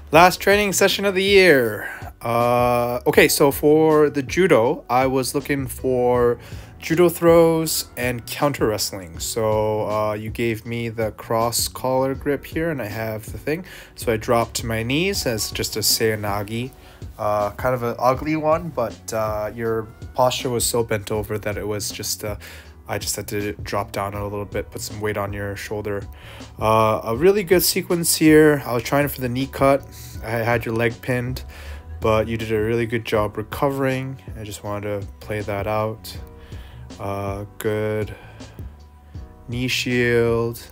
Last training session of the year. Okay, so for the judo, I was looking for judo throws and counter wrestling. So you gave me the cross collar grip here, and I have the thing. So I dropped to my knees as just a seoinage. Kind of an ugly one, but your posture was so bent over that it was just I just had to drop down a little bit, put some weight on your shoulder. A really good sequence here. I was trying for the knee cut. I had your leg pinned, but you did a really good job recovering. I just wanted to play that out. Good knee shield.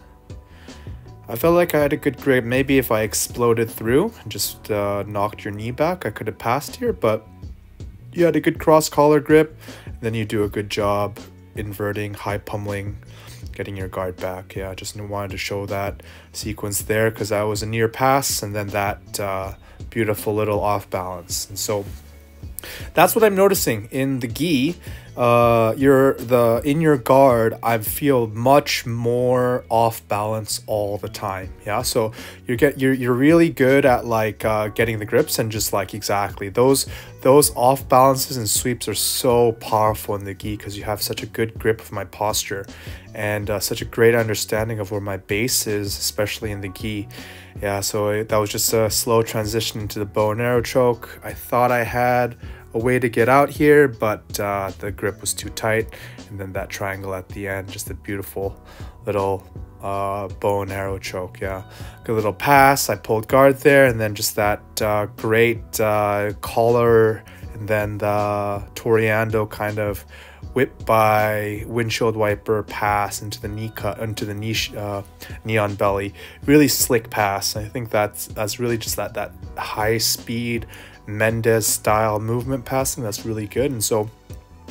I felt like I had a good grip. Maybe if I exploded through and just knocked your knee back, I could have passed here, but you had a good cross collar grip. Then you do a good job inverting, high pummeling, getting your guard back. Yeah, just wanted to show that sequence there because that was a near pass and then that beautiful little off balance. And so that's what I'm noticing in the gi. In your guard, I feel much more off balance all the time. Yeah, so you're really good at like getting the grips and just like exactly those off balances and sweeps are so powerful in the gi because you have such a good grip of my posture and such a great understanding of where my base is, especially in the gi. Yeah, so that was just a slow transition into the bow and arrow choke. I thought I had a way to get out here, but the grip was too tight, and then that triangle at the end, just a beautiful little bow and arrow choke. Yeah, good little pass. I pulled guard there, and then just that great collar, and then the Toreando kind of whip by windshield wiper pass into the knee cut, into the knee on belly. Really slick pass. I think that's really just that high speed Mendes style movement passing. That's really good. And so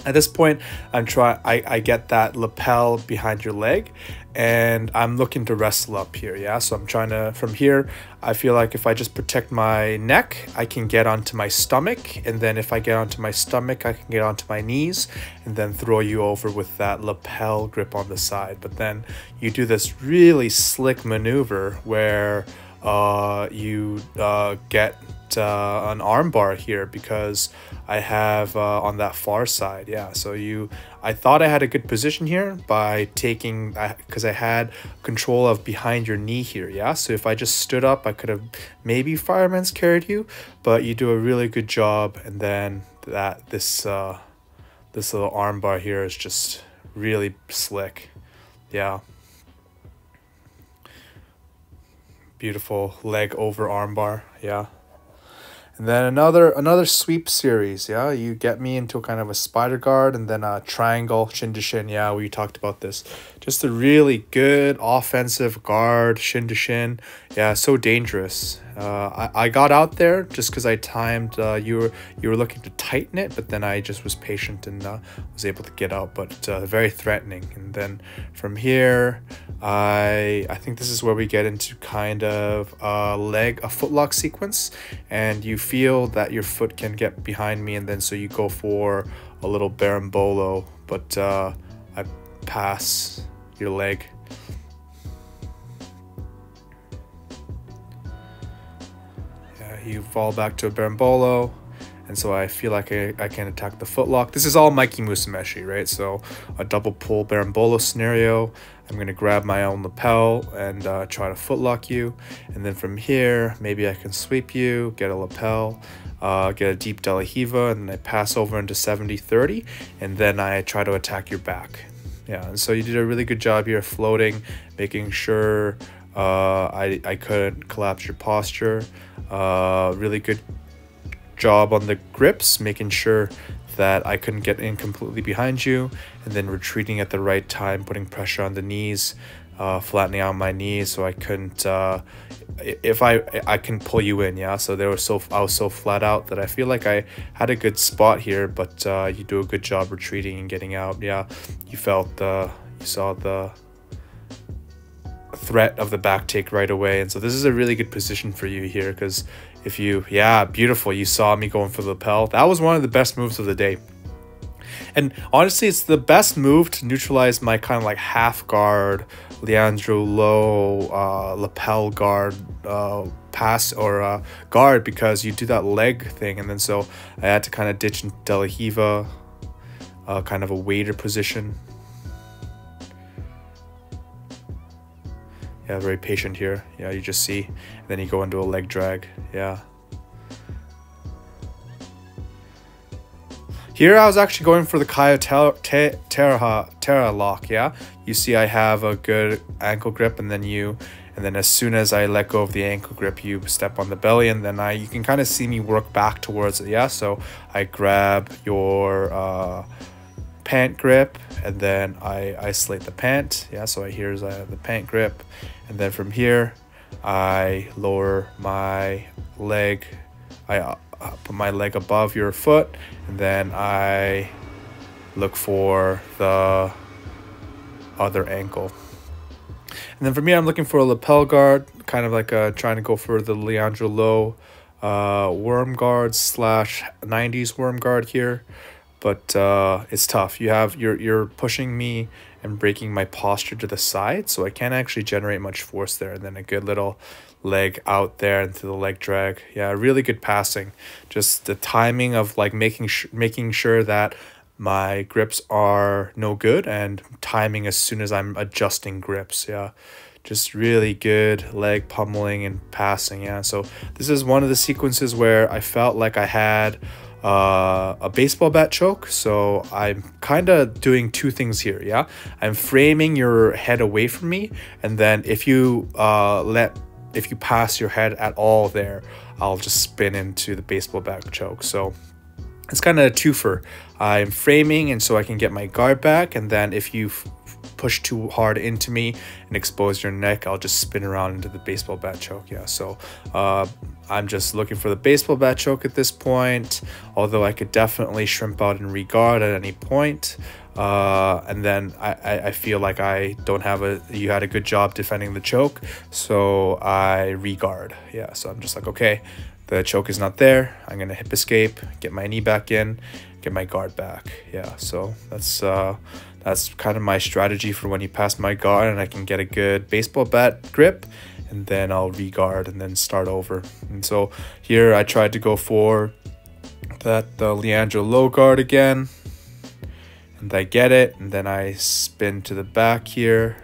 at this point, I get that lapel behind your leg and I'm looking to wrestle up here. Yeah, so I'm trying to, from here, I feel like if I just protect my neck, I can get onto my stomach, and then if I get onto my stomach, I can get onto my knees and then throw you over with that lapel grip on the side. But then you do this really slick maneuver where you get an arm bar here because I have on that far side. Yeah, so I thought I had a good position here by taking, because I had control of behind your knee here. Yeah, so if I just stood up, I could have maybe fireman's carried you, but you do a really good job. And then this little arm bar here is just really slick. Yeah, beautiful leg over arm bar. Yeah. And then another sweep series. Yeah, you get me into kind of a spider guard and then a triangle shin to shin. Yeah, we talked about this. Just a really good offensive guard, shin to shin. Yeah, so dangerous. I got out there just because I timed. You were looking to tighten it, but then I just was patient and was able to get out. But very threatening. And then from here, I think this is where we get into kind of a footlock sequence, and you feel that your foot can get behind me, and then so you go for a little berimbolo, but I pass your leg. You fall back to a berimbolo, and so I feel like I can attack the footlock. This is all Mikey Musumeci, right? So a double pull berimbolo scenario. I'm going to grab my own lapel and try to footlock you. And then from here, maybe I can sweep you, get a lapel, get a deep De La Riva, and then I pass over into 70-30, and then I try to attack your back. Yeah, and so you did a really good job here floating, making sure I couldn't collapse your posture. Really good job on the grips, making sure that I couldn't get in completely behind you, and then retreating at the right time, putting pressure on the knees, flattening out my knees so I couldn't if I can pull you in. Yeah, so I was so flat out that I feel like I had a good spot here, but you do a good job retreating and getting out. Yeah, you saw the threat of the back take right away, and so this is a really good position for you here because if you, yeah, beautiful, you saw me going for the lapel. That was one of the best moves of the day, and honestly it's the best move to neutralize my kind of like half guard Leandro Lo lapel guard pass or guard because you do that leg thing, and then so I had to kind of ditch into De La Riva, kind of a waiter position. Yeah, very patient here. Yeah, you just see, and then you go into a leg drag. Yeah. Here I was actually going for the Caio Terra lock, yeah? You see I have a good ankle grip, and then as soon as I let go of the ankle grip, you step on the belly, and then you can kind of see me work back towards it, yeah? So I grab your pant grip, and then I isolate the pant, yeah? So here's the pant grip, and then from here, I lower my leg, I put my leg above your foot, and then I look for the other ankle. And then for me, I'm looking for a lapel guard, kind of like trying to go for the Leandro Lo worm guard slash 90s worm guard here. But it's tough. You're pushing me and breaking my posture to the side, so I can't actually generate much force there. And then a good little leg out there into the leg drag. Yeah, really good passing. Just the timing of like making sure that my grips are no good, and timing as soon as I'm adjusting grips. Yeah, just really good leg pummeling and passing. Yeah, so this is one of the sequences where I felt like I had a baseball bat choke. So I'm kind of doing two things here. Yeah, I'm framing your head away from me, and then if you pass your head at all there, I'll just spin into the baseball bat choke. So it's kind of a twofer. I'm framing, and so I can get my guard back, and then if you push too hard into me and expose your neck, I'll just spin around into the baseball bat choke. Yeah, so I'm just looking for the baseball bat choke at this point, although I could definitely shrimp out and re-guard at any point. And then I feel like you had a good job defending the choke, so I re-guard. Yeah, so I'm just like, okay, the choke is not there, I'm gonna hip escape, get my knee back in, get my guard back. Yeah, so that's kind of my strategy for when you pass my guard and I can get a good baseball bat grip, and then I'll re-guard and then start over. And so here I tried to go for the Leandro Lo guard again, and I get it, and then I spin to the back here.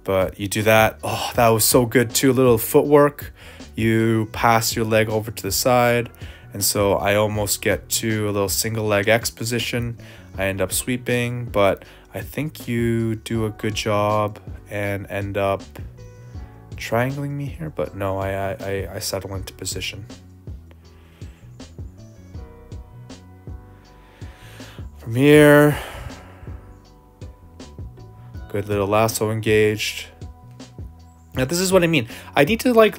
But you do that, oh, that was so good too, little footwork. You pass your leg over to the side, and so I almost get to a little single leg X position. I end up sweeping, but I think you do a good job and end up triangling me here, but no, I settle into position. From here, good little lasso engaged. Now this is what I mean. I need to like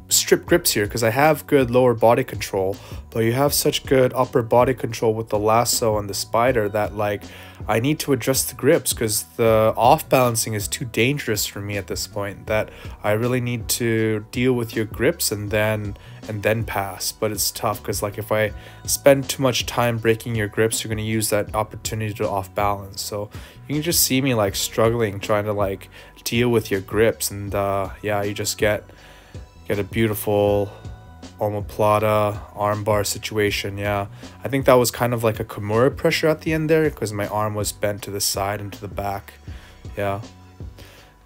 strip grips here because I have good lower body control, but you have such good upper body control with the lasso and the spider that like I need to adjust the grips because the off balancing is too dangerous for me at this point, that I really need to deal with your grips and then pass. But it's tough because like if I spend too much time breaking your grips, you're going to use that opportunity to off balance. So you can just see me like struggling trying to like deal with your grips, and yeah, you just get a beautiful omoplata armbar situation. Yeah, I think that was kind of like a Kimura pressure at the end there because my arm was bent to the side and to the back. Yeah,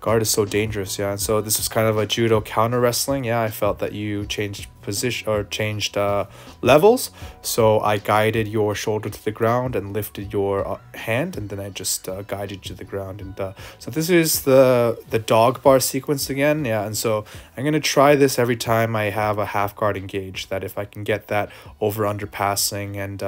guard is so dangerous. Yeah, and so this is kind of a judo counter wrestling. Yeah, I felt that you changed position or changed levels, so I guided your shoulder to the ground and lifted your hand, and then I just guided you to the ground. And so this is the dog bar sequence again. Yeah, and so I'm gonna try this every time I have a half guard engaged, that if I can get that over under passing and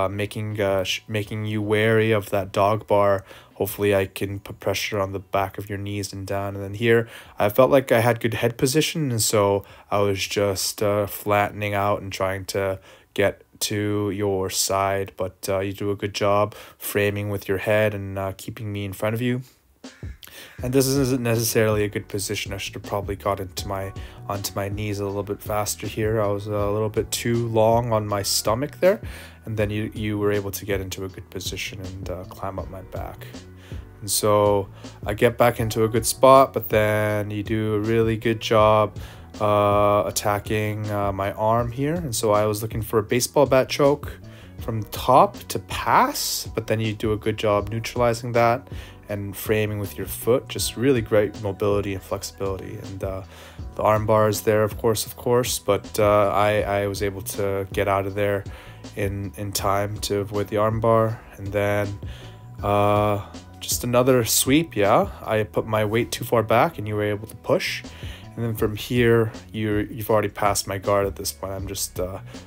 making you wary of that dog bar, hopefully I can put pressure on the back of your knees and down. And then here I felt like I had good head position, and so I was just flattening out and trying to get to your side, but you do a good job framing with your head and keeping me in front of you. And this isn't necessarily a good position. I should have probably got onto my knees a little bit faster here. I was a little bit too long on my stomach there, and then you were able to get into a good position and climb up my back. And so I get back into a good spot, but then you do a really good job attacking my arm here. And so I was looking for a baseball bat choke from top to pass, but then you do a good job neutralizing that and framing with your foot. Just really great mobility and flexibility. And the arm bar is there, of course, but I was able to get out of there in time to avoid the arm bar. And then just another sweep. Yeah, I put my weight too far back and you were able to push. And then from here, you've already passed my guard at this point. I'm just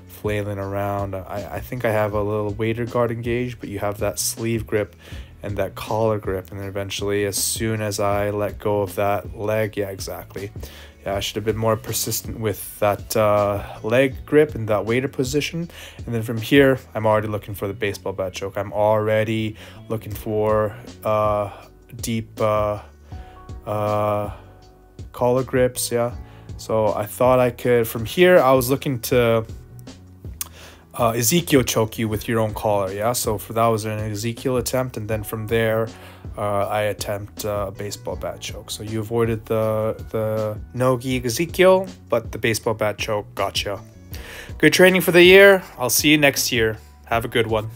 flailing around. I think I have a little waiter guard engaged, but you have that sleeve grip and that collar grip. And then eventually, as soon as I let go of that leg, yeah, exactly. Yeah, I should have been more persistent with that leg grip and that waiter position. And then from here, I'm already looking for the baseball bat choke. I'm already looking for deep collar grips, yeah. So I thought I could, from here, I was looking to Ezekiel choke you with your own collar, yeah. So that was an Ezekiel attempt, and then from there, I attempt a baseball bat choke. So you avoided the no-gi Ezekiel, but the baseball bat choke gotcha. Good training for the year. I'll see you next year. Have a good one.